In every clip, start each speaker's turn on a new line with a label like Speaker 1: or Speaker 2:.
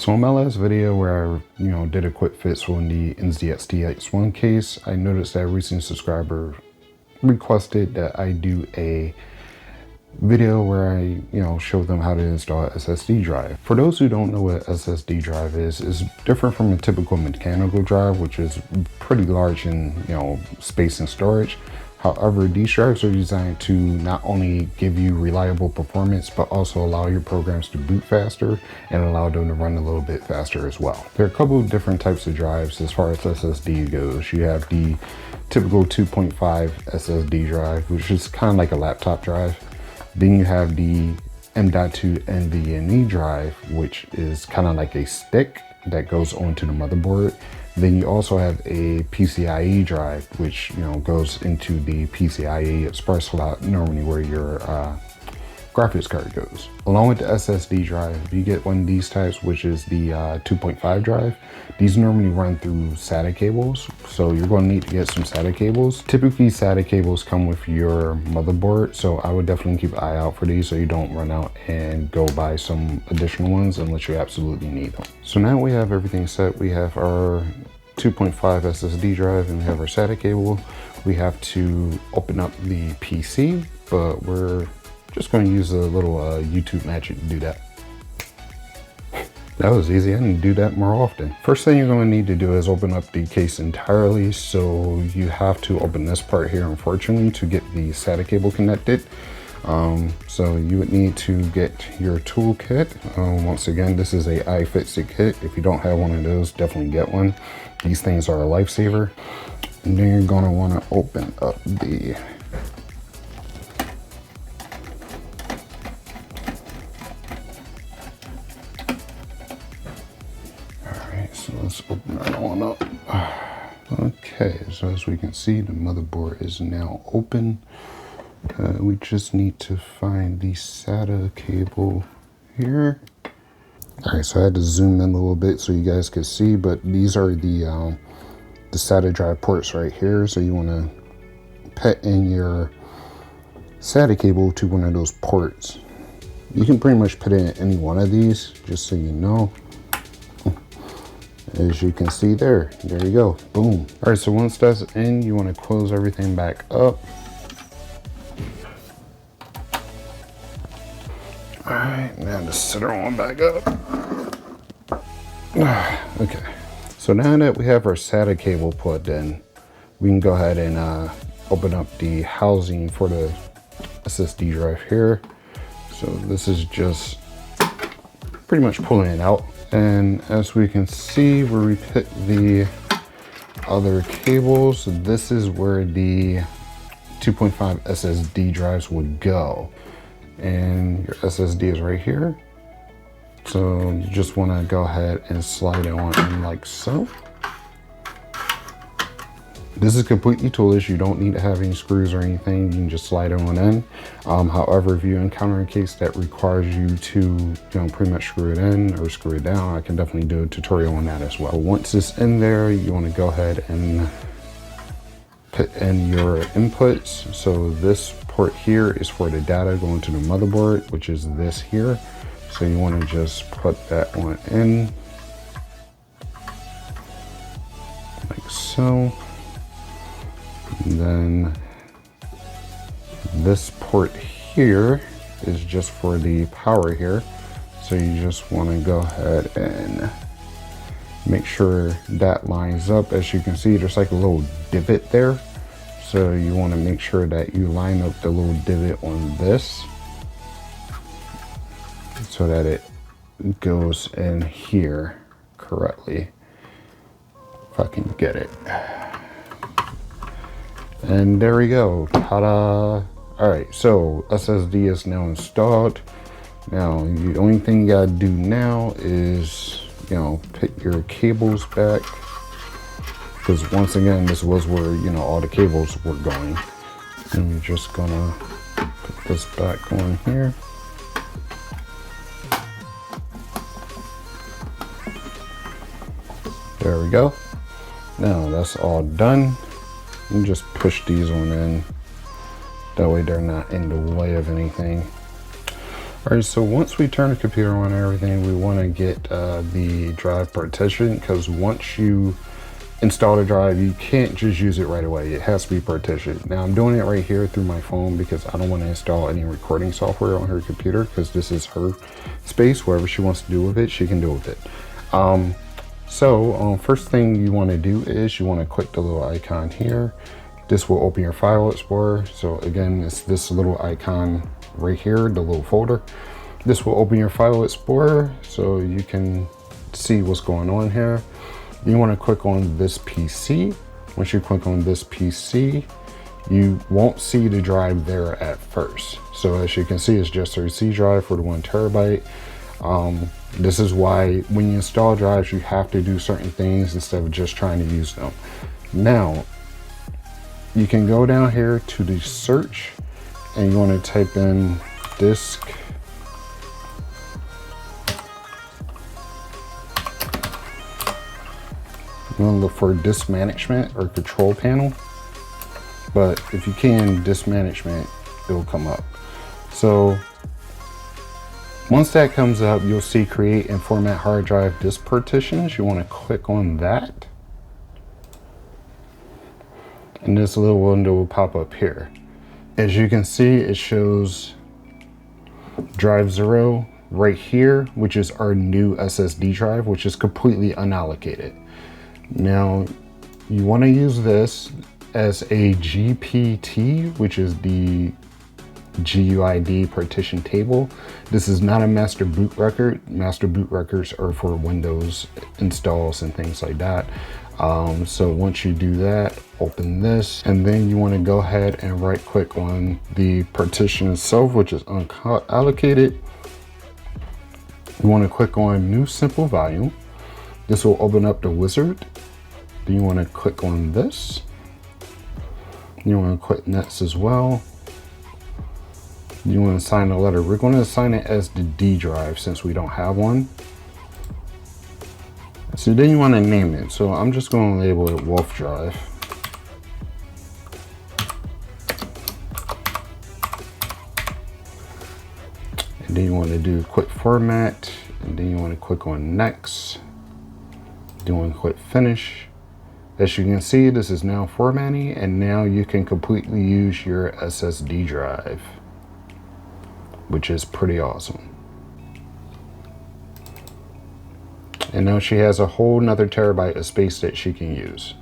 Speaker 1: So in my last video where I, did a quick fix on the NZXT X1 case, I noticed that a recent subscriber requested that I do a video where I, show them how to install an SSD drive. For those who don't know what SSD drive is, it's different from a typical mechanical drive, which is pretty large in, space and storage. However, these drives are designed to not only give you reliable performance, but also allow your programs to boot faster and allow them to run a little bit faster as well. There are a couple of different types of drives as far as SSD goes. You have the typical 2.5 SSD drive, which is kind of like a laptop drive. Then you have the M.2 NVMe drive, which is kind of like a stick that goes onto the motherboard. Then you also have a PCIe drive, which goes into the PCIe express slot, normally where your graphics card goes. Along with the SSD drive, if you get one of these types, which is the 2.5 drive, these normally run through SATA cables. So you're going to need to get some SATA cables. Typically SATA cables come with your motherboard, so I would definitely keep an eye out for these so you don't run out and go buy some additional ones unless you absolutely need them. So now we have everything set. We have our 2.5 SSD drive and we have our SATA cable. We have to open up the PC, but we're just going to use a little YouTube magic to do that. That was easy. I need to do that more often. First thing you're going to need to do is open up the case entirely. So you have to open this part here, unfortunately, to get the SATA cable connected. So you would need to get your toolkit. Once again, this is a iFixit kit. If you don't have one of those, definitely get one. These things are a lifesaver. And then you're going to want to open up the So let's open that one up. Okay, so as we can see, the motherboard is now open. We just need to find the SATA cable here. All right, so I had to zoom in a little bit so you guys could see, but these are the SATA drive ports right here. So you want to put in your SATA cable to one of those ports. You can pretty much put it in any one of these, just so you know. As you can see there you go, boom. All right, so once that's in, you want to close everything back up. All right, now the center one back up. Okay, so now that we have our SATA cable plugged in, we can go ahead and open up the housing for the SSD drive here. So this is just pretty much pulling it out. And as we can see, where we put the other cables, this is where the 2.5 SSD drives would go. And your SSD is right here. So you just want to go ahead and slide it on in like so. This is completely toolless. You don't need to have any screws or anything. You can just slide it on in. However, if you encounter a case that requires you to, pretty much screw it in or screw it down, I can definitely do a tutorial on that as well. Once it's in there, you want to go ahead and put in your inputs. So this port here is for the data going to the motherboard, which is this here. So you want to just put that one in like so. And then this port here is just for the power here. So you just want to go ahead and make sure that lines up. As you can see, there's like a little divot there. So you want to make sure that you line up the little divot on this so that it goes in here correctly. If I can get it. And there we go, ta-da. All right, so SSD is now installed. Now, the only thing you gotta do now is, put your cables back. Because once again, this was where, all the cables were going. And we're just gonna put this back on here. There we go. Now that's all done. You just push these on in. That way they're not in the way of anything. All right, so once we turn the computer on and everything, we want to get the drive partitioned, because once you install the drive, you can't just use it right away. It has to be partitioned. Now I'm doing it right here through my phone because I don't want to install any recording software on her computer, because this is her space. Whatever she wants to do with it, she can do with it. First thing you want to do is you want to click the little icon here. This will open your file explorer. So again, it's this little icon right here, the little folder. This will open your file explorer so you can see what's going on here. You want to click on this PC. Once you click on this PC, you won't see the drive there at first. So as you can see, it's just a C drive for the 1 terabyte. This is why when you install drives, you have to do certain things instead of just trying to use them. Now, you can go down here to the search and you want to type in disk. You want to look for disk management or control panel, but if you can, disk management, it will come up. So once that comes up, you'll see create and format hard drive disk partitions. You want to click on that, and this little window will pop up here. As you can see, it shows drive 0 right here, which is our new SSD drive, which is completely unallocated. Now, you want to use this as a GPT, which is the GUID partition table. This is not a master boot record. Master boot records are for Windows installs and things like that. So once you do that, open this, and then you want to go ahead and right click on the partition itself, which is unallocated. You want to click on new simple volume. This will open up the wizard. Then you want to click on this. You want to click next as well. You want to assign a letter. We're going to assign it as the D drive since we don't have one. So then you want to name it. So I'm just going to label it Wolf Drive. And then you want to do quick format. And then you want to click on next. Then you want to click finish. As you can see, this is now formatting, and now you can completely use your SSD drive, which is pretty awesome. And now she has a whole nother terabyte of space that she can use.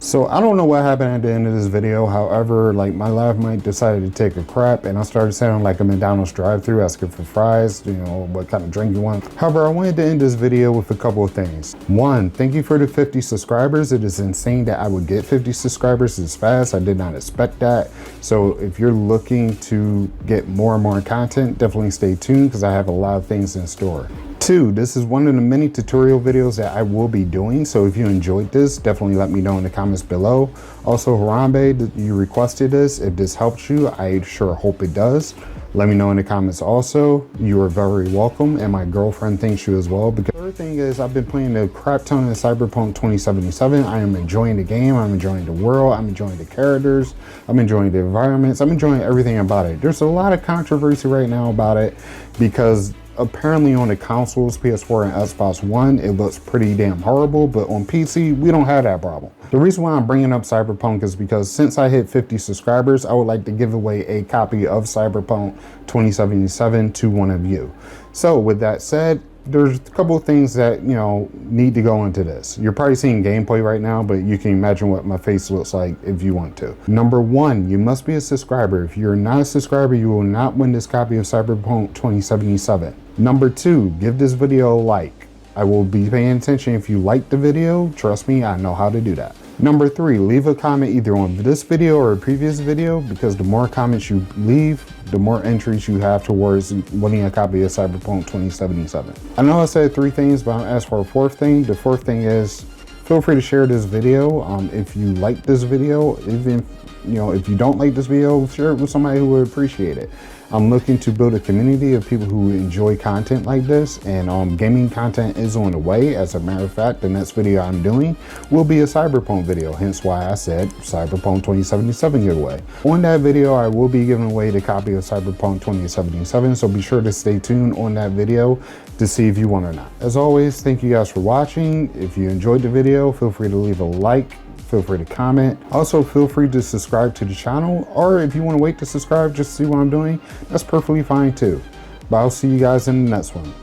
Speaker 1: So I don't know what happened at the end of this video. However, like my lav mic decided to take a crap and I started sounding like a McDonald's drive-thru asking for fries, you know, what kind of drink you want. However, I wanted to end this video with a couple of things. One, thank you for the 50 subscribers. It is insane that I would get 50 subscribers this fast. I did not expect that. So if you're looking to get more and more content, definitely stay tuned because I have a lot of things in store. Two, this is one of the many tutorial videos that I will be doing. So if you enjoyed this, definitely let me know in the comments below. Also, Harambe, you requested this. If this helps you, I sure hope it does. Let me know in the comments also. You are very welcome, and my girlfriend thanks you as well. Because the third thing is I've been playing a crap ton of Cyberpunk 2077. I am enjoying the game. I'm enjoying the world. I'm enjoying the characters. I'm enjoying the environments. I'm enjoying everything about it. There's a lot of controversy right now about it because apparently on the consoles, PS4 and Xbox One, it looks pretty damn horrible, but on PC, we don't have that problem. The reason why I'm bringing up Cyberpunk is because since I hit 50 subscribers, I would like to give away a copy of Cyberpunk 2077 to one of you. So with that said, there's a couple of things that, you know, need to go into this. You're probably seeing gameplay right now, but you can imagine what my face looks like if you want to. Number one, you must be a subscriber. If you're not a subscriber, you will not win this copy of Cyberpunk 2077. Number two, give this video a like. I will be paying attention if you like the video. Trust me, I know how to do that. Number three, leave a comment either on this video or a previous video, because the more comments you leave, the more entries you have towards winning a copy of Cyberpunk 2077. I know I said three things, but I'm asked for a fourth thing. The fourth thing is, feel free to share this video. If you like this video, even, you know, if you don't like this video, share it with somebody who would appreciate it. I'm looking to build a community of people who enjoy content like this, and gaming content is on the way. As a matter of fact, the next video I'm doing will be a Cyberpunk video, hence why I said Cyberpunk 2077 giveaway. On that video, I will be giving away the copy of Cyberpunk 2077, so be sure to stay tuned on that video to see if you won or not. As always, thank you guys for watching. If you enjoyed the video, feel free to leave a like. Feel free to comment. Also, feel free to subscribe to the channel, or if you want to wait to subscribe just to see what I'm doing, that's perfectly fine too. But I'll see you guys in the next one.